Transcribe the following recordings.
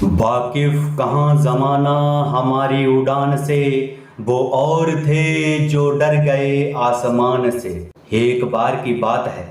वाकिफ कहाँ जमाना हमारी उड़ान से, वो और थे जो डर गए आसमान से। एक बार की बात है,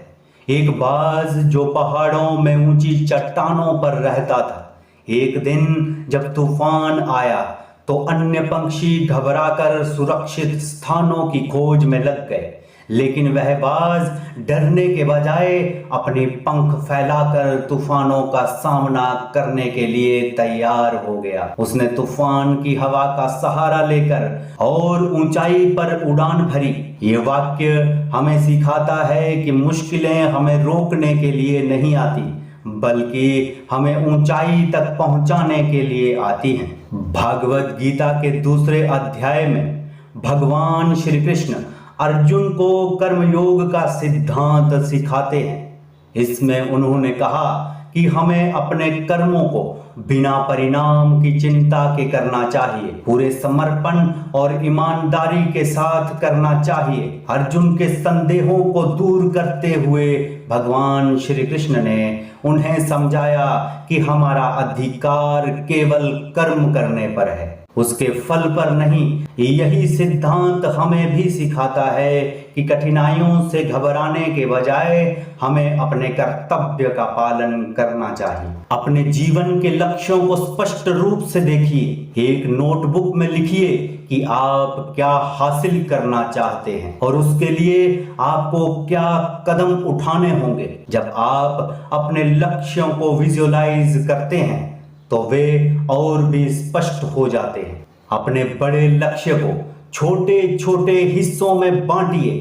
एक बाज जो पहाड़ों में ऊंची चट्टानों पर रहता था। एक दिन जब तूफान आया तो अन्य पंछी घबराकर सुरक्षित स्थानों की खोज में लग गए, लेकिन वह बाज डरने के बजाय अपने पंख फैलाकर तूफानों का सामना करने के लिए तैयार हो गया। उसने तूफान की हवा का सहारा लेकर और ऊंचाई पर उड़ान भरी। ये वाक्य हमें सिखाता है कि मुश्किलें हमें रोकने के लिए नहीं आती, बल्कि हमें ऊंचाई तक पहुंचाने के लिए आती हैं। भागवत गीता के दूसरे अध्याय में भगवान श्री कृष्ण अर्जुन को कर्मयोग का सिद्धांत सिखाते हैं। इसमें उन्होंने कहा कि हमें अपने कर्मों को बिना परिणाम की चिंता के करना चाहिए, पूरे समर्पण और ईमानदारी के साथ करना चाहिए। अर्जुन के संदेहों को दूर करते हुए भगवान श्री कृष्ण ने उन्हें समझाया कि हमारा अधिकार केवल कर्म करने पर है, उसके फल पर नहीं। यही सिद्धांत हमें भी सिखाता है कि कठिनाइयों से घबराने के बजाय हमें अपने कर्तव्य का पालन करना चाहिए। अपने जीवन के लक्ष्यों को स्पष्ट रूप से देखिए। एक नोटबुक में लिखिए कि आप क्या हासिल करना चाहते हैं और उसके लिए आपको क्या कदम उठाने होंगे। जब आप अपने लक्ष्यों को विजुअलाइज करते हैं तो वे और भी स्पष्ट हो जाते हैं। अपने बड़े लक्ष्य को छोटे छोटे हिस्सों में बांटिए।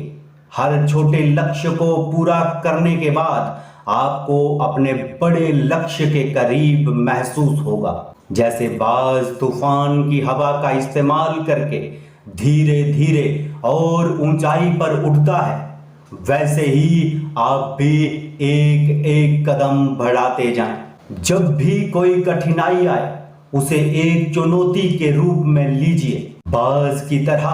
हर छोटे लक्ष्य को पूरा करने के बाद आपको अपने बड़े लक्ष्य के करीब महसूस होगा। जैसे बाज तूफान की हवा का इस्तेमाल करके धीरे धीरे और ऊंचाई पर उड़ता है, वैसे ही आप भी एक एक कदम बढ़ाते जाएं। जब भी कोई कठिनाई आए उसे एक चुनौती के रूप में लीजिए। बाज की तरह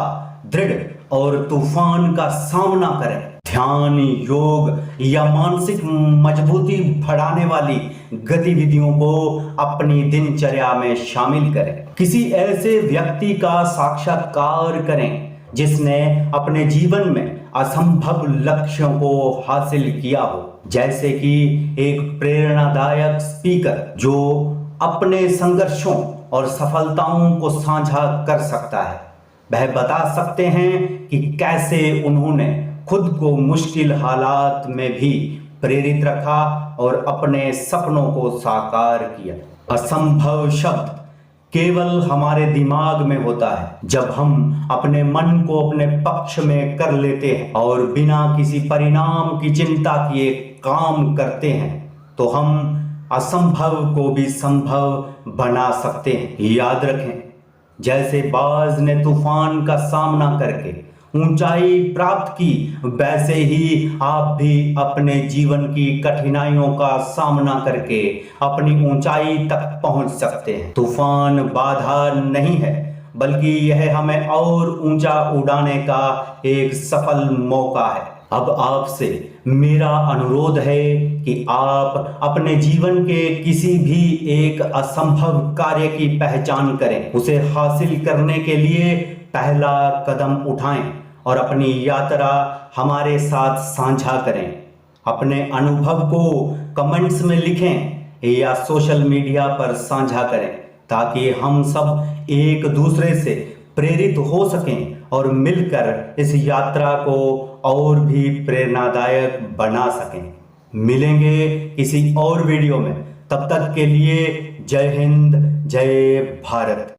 दृढ़ और तूफान का सामना करें। ध्यान, योग या मानसिक मजबूती बढ़ाने वाली गतिविधियों को अपनी दिनचर्या में शामिल करें। किसी ऐसे व्यक्ति का साक्षात्कार करें जिसने अपने जीवन में असंभव लक्ष्यों को हासिल किया हो, जैसे कि एक प्रेरणादायक स्पीकर जो अपने संघर्षों और सफलताओं को साझा कर सकता है। वह बता सकते हैं कि कैसे उन्होंने खुद को मुश्किल हालात में भी प्रेरित रखा और अपने सपनों को साकार किया। असंभव शब्द केवल हमारे दिमाग में होता है। जब हम अपने मन को अपने पक्ष में कर लेते हैं और बिना किसी परिणाम की चिंता किए काम करते हैं तो हम असंभव को भी संभव बना सकते हैं। याद रखें, जैसे बाज ने तूफान का सामना करके ऊंचाई प्राप्त की, वैसे ही आप भी अपने जीवन की कठिनाइयों का सामना करके अपनी ऊंचाई तक पहुंच सकते हैं। तूफान बाधा नहीं है, बल्कि यह हमें और ऊंचा उड़ाने का एक सफल मौका है। अब आपसे मेरा अनुरोध है कि आप अपने जीवन के किसी भी एक असंभव कार्य की पहचान करें, उसे हासिल करने के लिए पहला कदम उठाएं और अपनी यात्रा हमारे साथ साझा करें। अपने अनुभव को कमेंट्स में लिखें या सोशल मीडिया पर साझा करें, ताकि हम सब एक दूसरे से प्रेरित हो सकें और मिलकर इस यात्रा को और भी प्रेरणादायक बना सकें। मिलेंगे किसी और वीडियो में, तब तक के लिए जय हिंद, जय भारत।